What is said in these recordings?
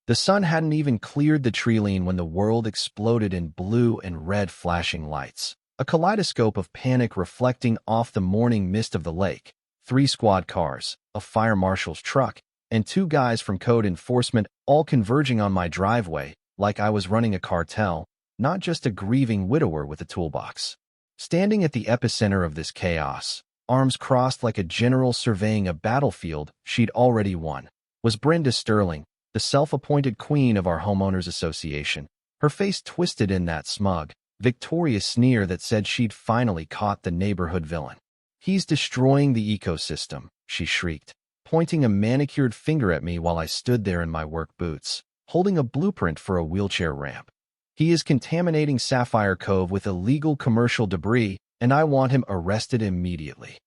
The sun hadn't even cleared the tree line when the world exploded in blue and red flashing lights, a kaleidoscope of panic reflecting off the morning mist of the lake. 3 squad cars, a fire marshal's truck, and 2 guys from code enforcement all converging on my driveway like I was running a cartel, not just a grieving widower with a toolbox. Standing at the epicenter of this chaos, arms crossed like a general surveying a battlefield she'd already won, was Brenda Sterling, the self-appointed queen of our homeowners association, her face twisted in that smug, victorious sneer that said she'd finally caught the neighborhood villain. "He's destroying the ecosystem," she shrieked, pointing a manicured finger at me while I stood there in my work boots, holding a blueprint for a wheelchair ramp. "He is contaminating Sapphire Cove with illegal commercial debris, and I want him arrested immediately."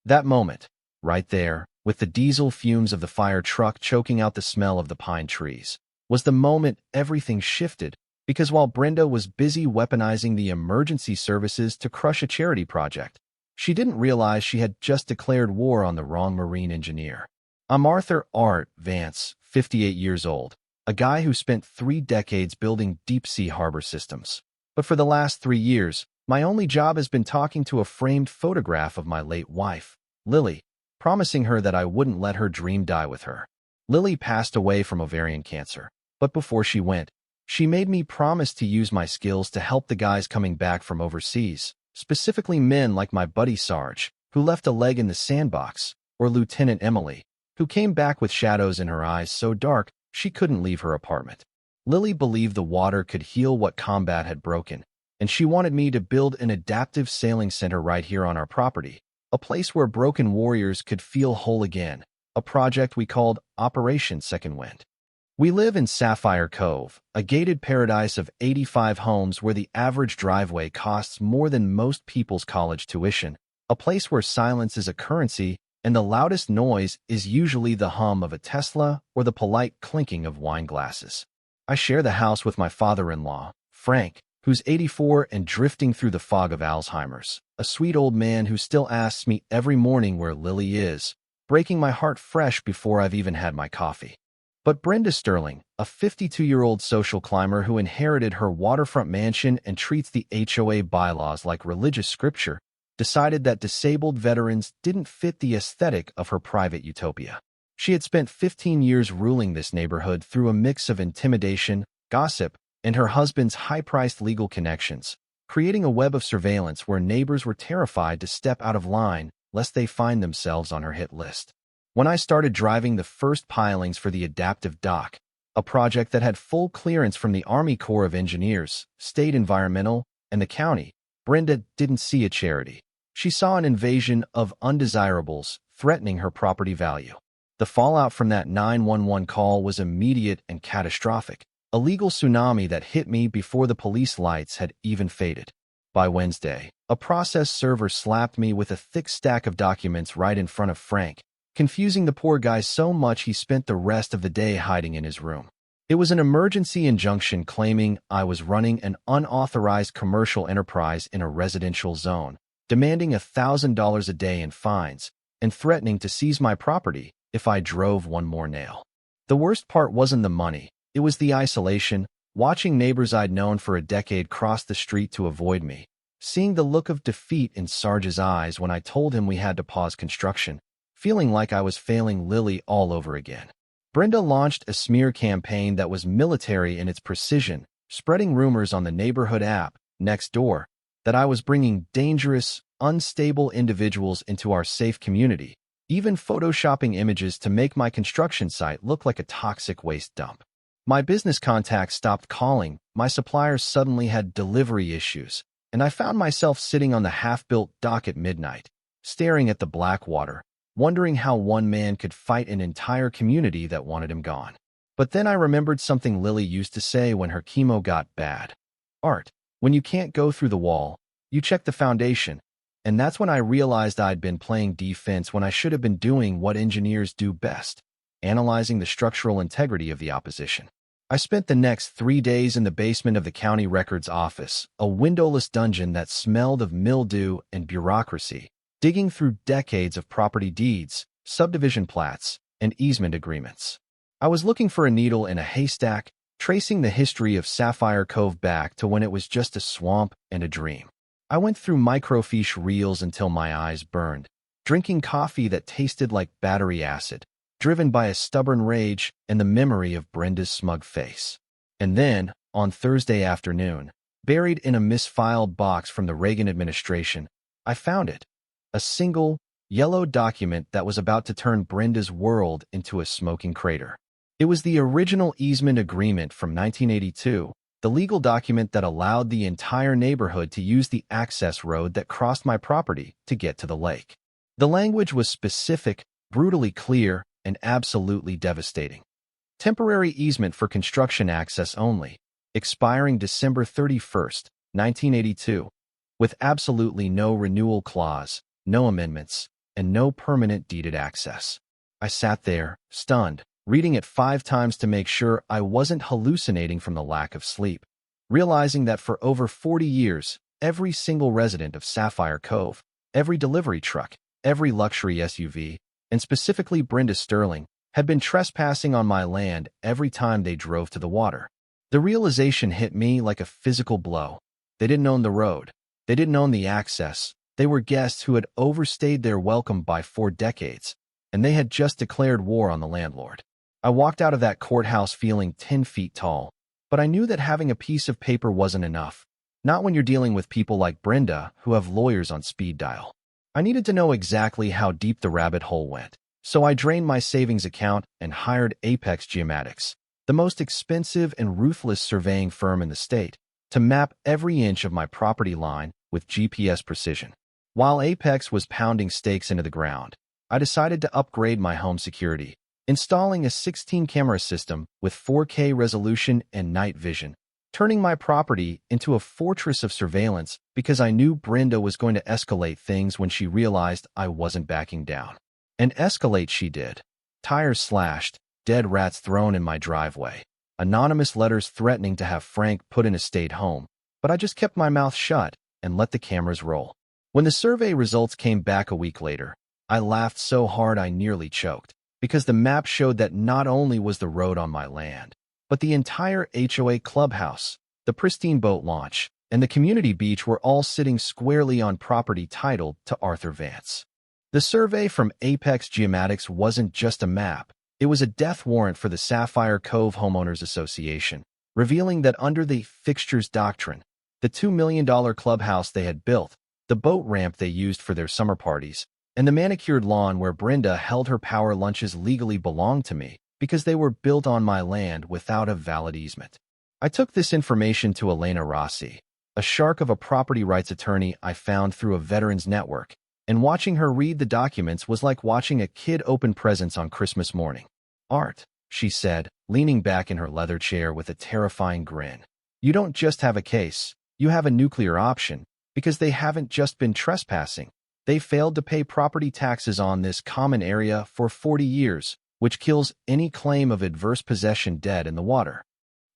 That moment, right there, with the diesel fumes of the fire truck choking out the smell of the pine trees, was the moment everything shifted, because while Brenda was busy weaponizing the emergency services to crush a charity project, she didn't realize she had just declared war on the wrong marine engineer. I'm Arthur Art Vance, 58 years old, a guy who spent 3 decades building deep-sea harbor systems. But for the last 3 years, my only job has been talking to a framed photograph of my late wife, Lily, promising her that I wouldn't let her dream die with her. Lily passed away from ovarian cancer, but before she went, she made me promise to use my skills to help the guys coming back from overseas, specifically men like my buddy Sarge, who left a leg in the sandbox, or Lieutenant Emily, who came back with shadows in her eyes so dark she couldn't leave her apartment. Lily believed the water could heal what combat had broken, and she wanted me to build an adaptive sailing center right here on our property, a place where broken warriors could feel whole again, a project we called Operation Second Wind. We live in Sapphire Cove, a gated paradise of 85 homes where the average driveway costs more than most people's college tuition, a place where silence is a currency and the loudest noise is usually the hum of a Tesla or the polite clinking of wine glasses. I share the house with my father-in-law, Frank, who's 84 and drifting through the fog of Alzheimer's, a sweet old man who still asks me every morning where Lily is, breaking my heart fresh before I've even had my coffee. But Brenda Sterling, a 52-year-old social climber who inherited her waterfront mansion and treats the HOA bylaws like religious scripture, decided that disabled veterans didn't fit the aesthetic of her private utopia. She had spent 15 years ruling this neighborhood through a mix of intimidation, gossip, and her husband's high-priced legal connections, creating a web of surveillance where neighbors were terrified to step out of line lest they find themselves on her hit list. When I started driving the first pilings for the adaptive dock, a project that had full clearance from the Army Corps of Engineers, State Environmental, and the county, Brenda didn't see a charity. She saw an invasion of undesirables threatening her property value. The fallout from that 911 call was immediate and catastrophic, a legal tsunami that hit me before the police lights had even faded. By Wednesday, a process server slapped me with a thick stack of documents right in front of Frank, confusing the poor guy so much he spent the rest of the day hiding in his room. It was an emergency injunction claiming I was running an unauthorized commercial enterprise in a residential zone, demanding $1,000 a day in fines, and threatening to seize my property if I drove one more nail. The worst part wasn't the money. It was the isolation, watching neighbors I'd known for a decade cross the street to avoid me, seeing the look of defeat in Sarge's eyes when I told him we had to pause construction, feeling like I was failing Lily all over again. Brenda launched a smear campaign that was military in its precision, spreading rumors on the neighborhood app, Nextdoor, that I was bringing dangerous, unstable individuals into our safe community, even photoshopping images to make my construction site look like a toxic waste dump. My business contacts stopped calling, my suppliers suddenly had delivery issues, and I found myself sitting on the half-built dock at midnight, staring at the black water, wondering how one man could fight an entire community that wanted him gone. But then I remembered something Lily used to say when her chemo got bad. "Art, when you can't go through the wall, you check the foundation." And that's when I realized I'd been playing defense when I should have been doing what engineers do best, analyzing the structural integrity of the opposition. I spent the next 3 days in the basement of the county records office, a windowless dungeon that smelled of mildew and bureaucracy, digging through decades of property deeds, subdivision plats, and easement agreements. I was looking for a needle in a haystack, tracing the history of Sapphire Cove back to when it was just a swamp and a dream. I went through microfiche reels until my eyes burned, drinking coffee that tasted like battery acid, driven by a stubborn rage and the memory of Brenda's smug face. And then, on Thursday afternoon, buried in a misfiled box from the Reagan administration, I found it. A single, yellow document that was about to turn Brenda's world into a smoking crater. It was the original easement agreement from 1982, the legal document that allowed the entire neighborhood to use the access road that crossed my property to get to the lake. The language was specific, brutally clear, and absolutely devastating. Temporary easement for construction access only, expiring December 31st, 1982, with absolutely no renewal clause, no amendments, and no permanent deeded access. I sat there, stunned, reading it 5 times to make sure I wasn't hallucinating from the lack of sleep, realizing that for over 40 years, every single resident of Sapphire Cove, every delivery truck, every luxury SUV, and specifically Brenda Sterling, had been trespassing on my land every time they drove to the water. The realization hit me like a physical blow. They didn't own the road. They didn't own the access. They were guests who had overstayed their welcome by 4 decades, and they had just declared war on the landlord. I walked out of that courthouse feeling 10 feet tall, but I knew that having a piece of paper wasn't enough, not when you're dealing with people like Brenda who have lawyers on speed dial. I needed to know exactly how deep the rabbit hole went, so I drained my savings account and hired Apex Geomatics, the most expensive and ruthless surveying firm in the state, to map every inch of my property line with GPS precision. While Apex was pounding stakes into the ground, I decided to upgrade my home security, installing a 16-camera system with 4K resolution and night vision, turning my property into a fortress of surveillance because I knew Brenda was going to escalate things when she realized I wasn't backing down. And escalate she did. Tires slashed, dead rats thrown in my driveway, anonymous letters threatening to have Frank put in a state home, but I just kept my mouth shut and let the cameras roll. When the survey results came back a week later, I laughed so hard I nearly choked, because the map showed that not only was the road on my land, but the entire HOA clubhouse, the pristine boat launch, and the community beach were all sitting squarely on property titled to Arthur Vance. The survey from Apex Geomatics wasn't just a map, it was a death warrant for the Sapphire Cove Homeowners Association, revealing that under the fixtures doctrine, the $2 million clubhouse they had built, the boat ramp they used for their summer parties, and the manicured lawn where Brenda held her power lunches legally belonged to me because they were built on my land without a valid easement. I took this information to Elena Rossi, a shark of a property rights attorney I found through a veterans network, and watching her read the documents was like watching a kid open presents on Christmas morning. "Art," she said, leaning back in her leather chair with a terrifying grin. "You don't just have a case, you have a nuclear option, because they haven't just been trespassing. They failed to pay property taxes on this common area for 40 years, which kills any claim of adverse possession dead in the water."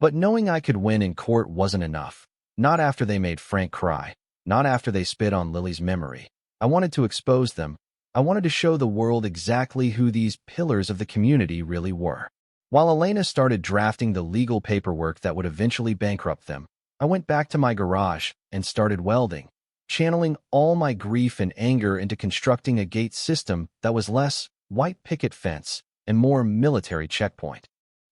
But knowing I could win in court wasn't enough. Not after they made Frank cry. Not after they spit on Lily's memory. I wanted to expose them. I wanted to show the world exactly who these pillars of the community really were. While Elena started drafting the legal paperwork that would eventually bankrupt them, I went back to my garage and started welding, channeling all my grief and anger into constructing a gate system that was less white picket fence and more military checkpoint.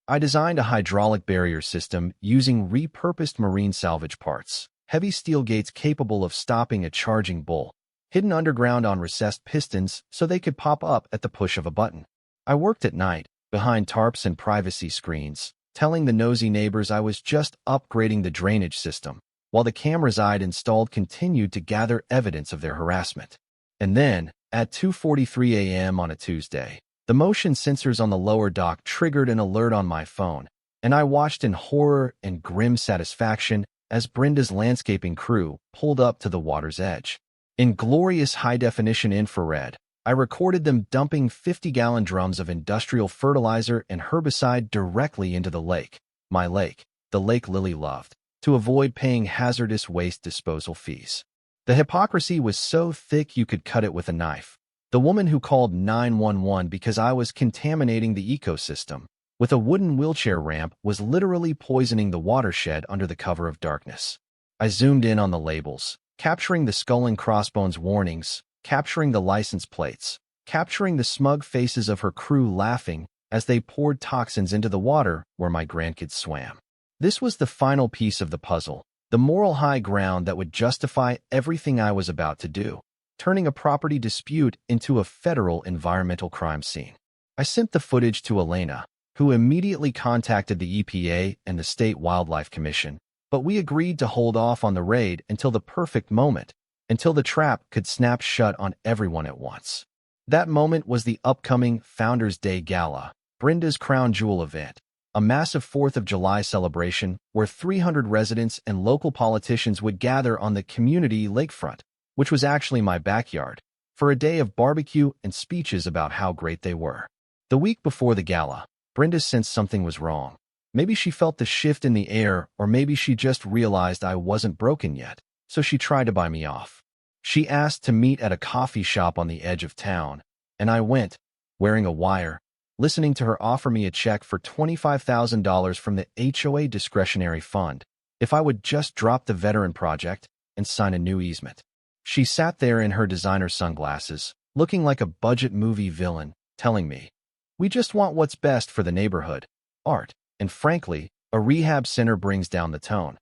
I designed a hydraulic barrier system using repurposed marine salvage parts, heavy steel gates capable of stopping a charging bull, hidden underground on recessed pistons so they could pop up at the push of a button. I worked at night, behind tarps and privacy screens, telling the nosy neighbors I was just upgrading the drainage system, while the cameras I'd installed continued to gather evidence of their harassment. And then, at 2:43 a.m. on a Tuesday, the motion sensors on the lower dock triggered an alert on my phone, and I watched in horror and grim satisfaction as Brenda's landscaping crew pulled up to the water's edge. In glorious high-definition infrared, I recorded them dumping 50-gallon drums of industrial fertilizer and herbicide directly into the lake, my lake, the lake Lily loved, to avoid paying hazardous waste disposal fees. The hypocrisy was so thick you could cut it with a knife. The woman who called 911 because I was contaminating the ecosystem, with a wooden wheelchair ramp, was literally poisoning the watershed under the cover of darkness. I zoomed in on the labels, capturing the skull and crossbones warnings, capturing the license plates, capturing the smug faces of her crew laughing as they poured toxins into the water where my grandkids swam. This was the final piece of the puzzle, the moral high ground that would justify everything I was about to do, turning a property dispute into a federal environmental crime scene. I sent the footage to Elena, who immediately contacted the EPA and the State Wildlife Commission, but we agreed to hold off on the raid until the perfect moment, until the trap could snap shut on everyone at once. That moment was the upcoming Founders Day Gala, Brenda's crown jewel event, a massive 4th of July celebration where 300 residents and local politicians would gather on the community lakefront, which was actually my backyard, for a day of barbecue and speeches about how great they were. The week before the gala, Brenda sensed something was wrong. Maybe she felt the shift in the air, or maybe she just realized I wasn't broken yet, so she tried to buy me off. She asked to meet at a coffee shop on the edge of town, and I went, wearing a wire, listening to her offer me a check for $25,000 from the HOA discretionary fund if I would just drop the veteran project and sign a new easement. She sat there in her designer sunglasses, looking like a budget movie villain, telling me, "We just want what's best for the neighborhood, Art." And frankly, a rehab center brings down the tone.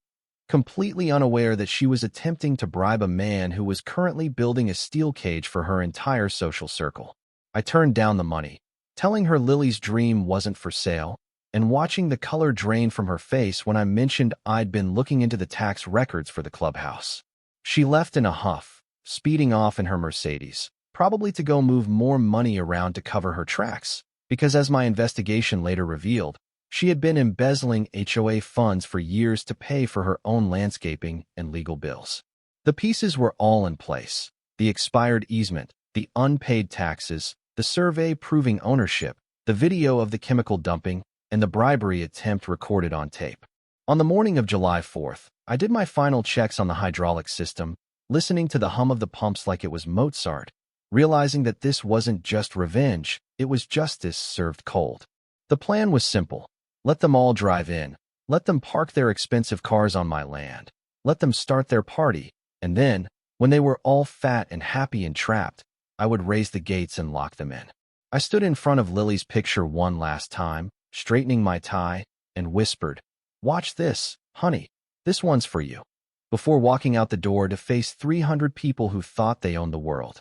Completely unaware that she was attempting to bribe a man who was currently building a steel cage for her entire social circle. I turned down the money, telling her Lily's dream wasn't for sale, and watching the color drain from her face when I mentioned I'd been looking into the tax records for the clubhouse. She left in a huff, speeding off in her Mercedes, probably to go move more money around to cover her tracks, because as my investigation later revealed, she had been embezzling HOA funds for years to pay for her own landscaping and legal bills. The pieces were all in place: the expired easement, the unpaid taxes, the survey proving ownership, the video of the chemical dumping, and the bribery attempt recorded on tape. On the morning of July 4th, I did my final checks on the hydraulic system, listening to the hum of the pumps like it was Mozart, realizing that this wasn't just revenge, it was justice served cold. The plan was simple. Let them all drive in. Let them park their expensive cars on my land. Let them start their party. And then, when they were all fat and happy and trapped, I would raise the gates and lock them in. I stood in front of Lily's picture one last time, straightening my tie, and whispered, "Watch this, honey. This one's for you," before walking out the door to face 300 people who thought they owned the world.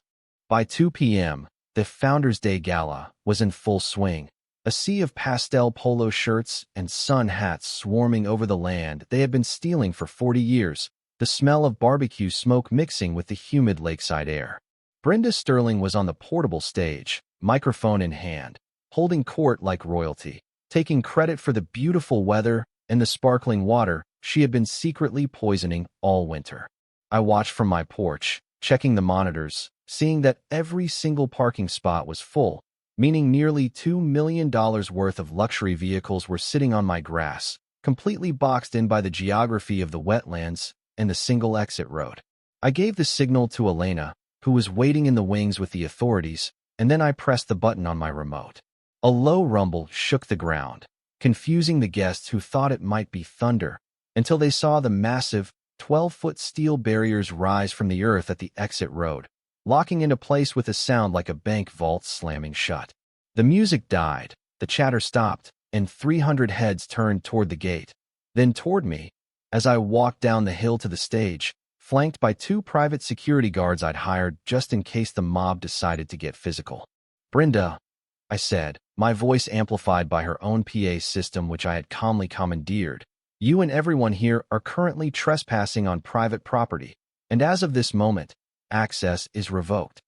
By 2 p.m., the Founders Day Gala was in full swing. A sea of pastel polo shirts and sun hats swarming over the land they had been stealing for 40 years, the smell of barbecue smoke mixing with the humid lakeside air. Brenda Sterling was on the portable stage, microphone in hand, holding court like royalty, taking credit for the beautiful weather and the sparkling water she had been secretly poisoning all winter. I watched from my porch, checking the monitors, seeing that every single parking spot was full, meaning nearly $2 million worth of luxury vehicles were sitting on my grass, completely boxed in by the geography of the wetlands and the single exit road. I gave the signal to Elena, who was waiting in the wings with the authorities, and then I pressed the button on my remote. A low rumble shook the ground, confusing the guests who thought it might be thunder, until they saw the massive, 12-foot steel barriers rise from the earth at the exit road, locking into place with a sound like a bank vault slamming shut. The music died, the chatter stopped, and 300 heads turned toward the gate, then toward me, as I walked down the hill to the stage, flanked by 2 private security guards I'd hired just in case the mob decided to get physical. "Brenda," I said, my voice amplified by her own PA system which I had calmly commandeered, "you and everyone here are currently trespassing on private property, and as of this moment, access is revoked."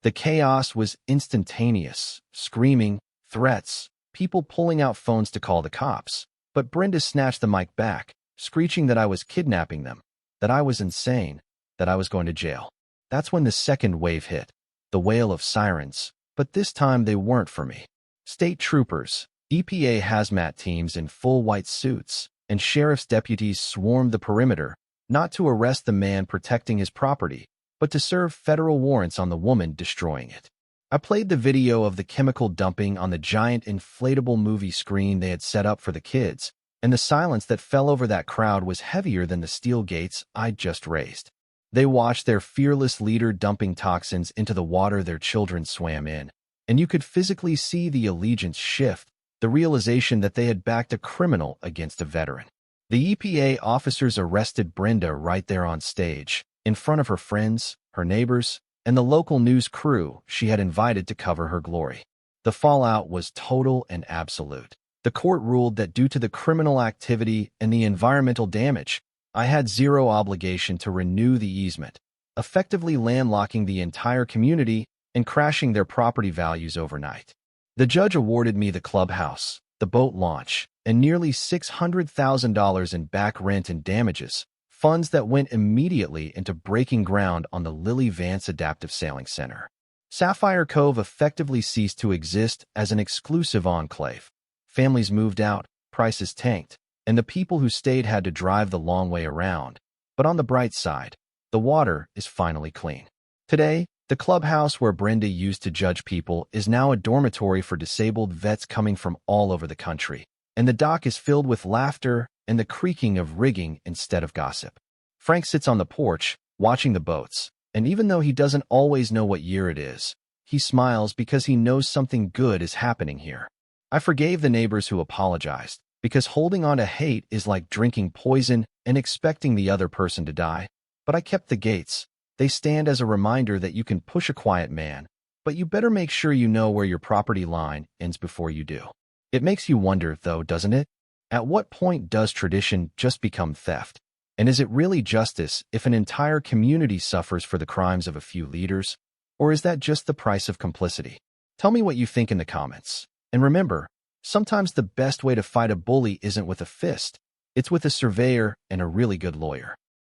The chaos was instantaneous: screaming, threats, people pulling out phones to call the cops. But Brenda snatched the mic back, screeching that I was kidnapping them, that I was insane, that I was going to jail. That's when the second wave hit, the wail of sirens, but this time they weren't for me. State troopers, EPA hazmat teams in full white suits, and sheriff's deputies swarmed the perimeter, not to arrest the man protecting his property, but to serve federal warrants on the woman destroying it. I played the video of the chemical dumping on the giant inflatable movie screen they had set up for the kids, and the silence that fell over that crowd was heavier than the steel gates I'd just raised. They watched their fearless leader dumping toxins into the water their children swam in, and you could physically see the allegiance shift, the realization that they had backed a criminal against a veteran. The EPA officers arrested Brenda right there on stage, in front of her friends, her neighbors, and the local news crew she had invited to cover her glory. The fallout was total and absolute. The court ruled that due to the criminal activity and the environmental damage, I had zero obligation to renew the easement, effectively landlocking the entire community and crashing their property values overnight. The judge awarded me the clubhouse, the boat launch, and nearly $600,000 in back rent and damages, funds that went immediately into breaking ground on the Lily Vance Adaptive Sailing Center. Sapphire Cove effectively ceased to exist as an exclusive enclave. Families moved out, prices tanked, and the people who stayed had to drive the long way around. But on the bright side, the water is finally clean. Today, the clubhouse where Brenda used to judge people is now a dormitory for disabled vets coming from all over the country, and the dock is filled with laughter and the creaking of rigging instead of gossip. Frank sits on the porch, watching the boats, and even though he doesn't always know what year it is, he smiles because he knows something good is happening here. I forgave the neighbors who apologized, because holding on to hate is like drinking poison and expecting the other person to die. But I kept the gates. They stand as a reminder that you can push a quiet man, but you better make sure you know where your property line ends before you do. It makes you wonder, though, doesn't it? At what point does tradition just become theft? And is it really justice if an entire community suffers for the crimes of a few leaders? Or is that just the price of complicity? Tell me what you think in the comments. And remember, sometimes the best way to fight a bully isn't with a fist. It's with a surveyor and a really good lawyer.